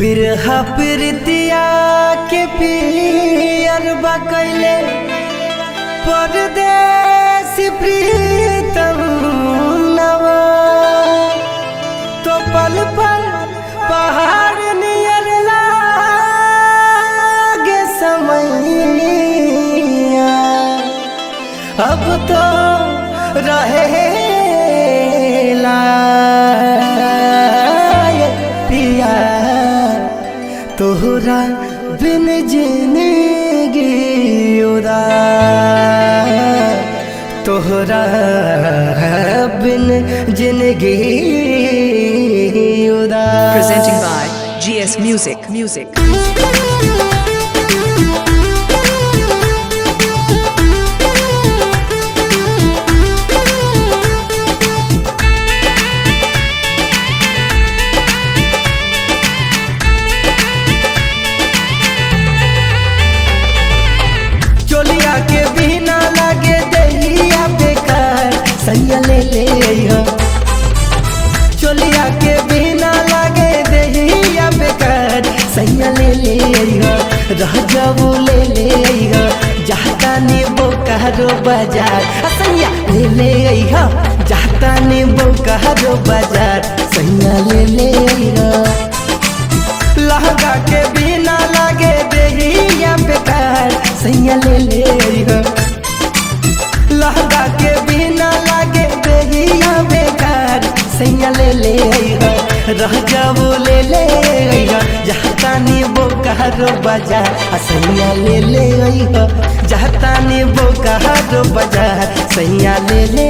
बिरहा प्रीतिया के पियर बकैले परदेसी प्रीतम नवा तो पल पल पहाड़ नियर लागे समैया अब तो रहेला पिया तोहरा बिन जिंदगी उदास तोहरा बिन जिंदगी उदास। Presenting by GS Music. चोलिया के बिना लागे दहिया बेकार सैया ले चोलिया के बिना लागे दहिया बेकार सैया ले रह जाऊ ले जाता ने बोकारो बाजार सैया ले जाता ने बोकारो बाजार सैया ले लहंगा के बिना लागे दहिया बेकार सैया ले लहंगा के बिना लागे दहिया बेकार सैया ले रह जाओ ले जहता नी बोकारो बाजार सैया ले जहता नी बोकारो बाजार सैया ले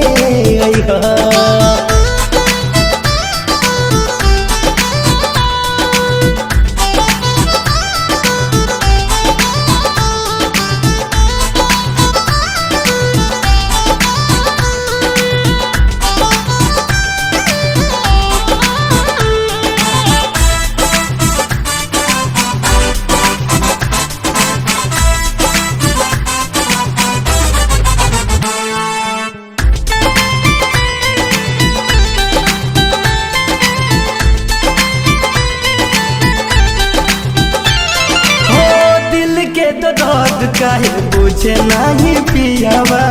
काहे बुझे नहीं पियावा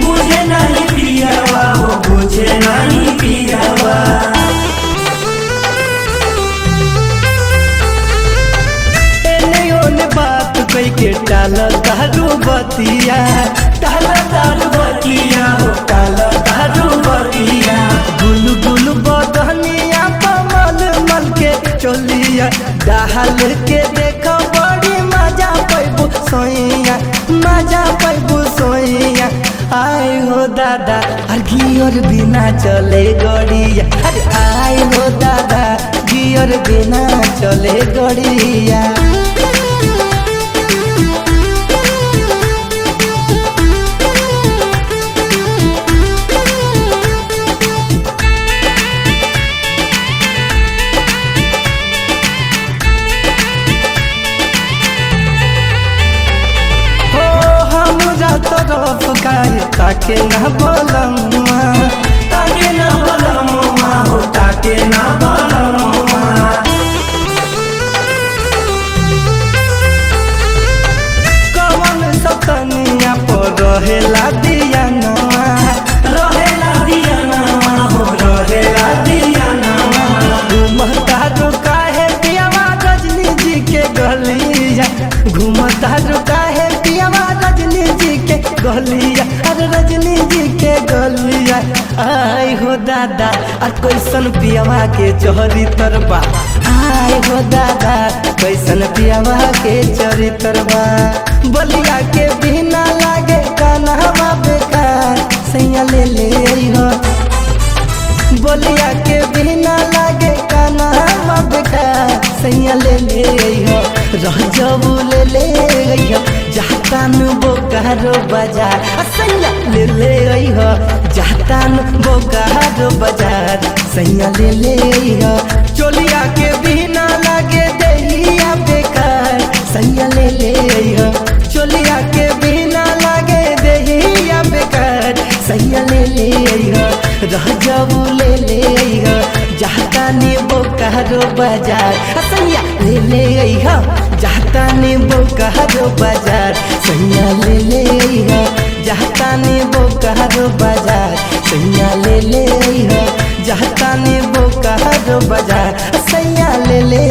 बुझे नहीं पियावा हो बुझे नहीं पियावा एने बात कई के टाल दारू बतिया हो टाल दारू बतिया गुलु गुलु बदनिया पमल मल के चलिया डाल के देखो बड़ी मजा पैबू सोइया मजा पैबू सोइया आए हो दादा गियर बिना चले गड़िया अरे आए हो दादा गियर बिना चले गड़िया। तरफ गाय ताके ना बोलम्मा ताके ना बोलम्मा हो ताके ना बोलम्मा कवन सतनिया पर रहेला दिया नवा हो रहेला दिया नवा घूमता रुका है पियावा रजनी जी के गलिया घूमता रुका है पियावा रजनी जी के गलिया अरे रजनी जी के गलिया आय हो दादा और कैसन पियावा के चोरी तरबा आय हो दादा कैसन पियावा के चोरी तरबा बलिया के बिना लागे कान्हा बेकार सैया ले हो बलिया के बिना लागे कान्हा बेकार सैया ले हो रह जाऊ ले जाता न बोकारो बाजार सैया ले हो जाता न बोकारो बाजार सैया ले हो चोलिया के बिना लागे दहिया बेकार सैया ले हो चोलिया के बिना लागे दहिया बेकार सैया ले हो रह जाऊ ले जाता ने बोकारो बाजार सैया ले बोकारो बाजार सैया ले ले अइहा जहतानी बोकारो बाजार सैया ले ले अइहा जहतानी बोकारो बाजार सैया ले ले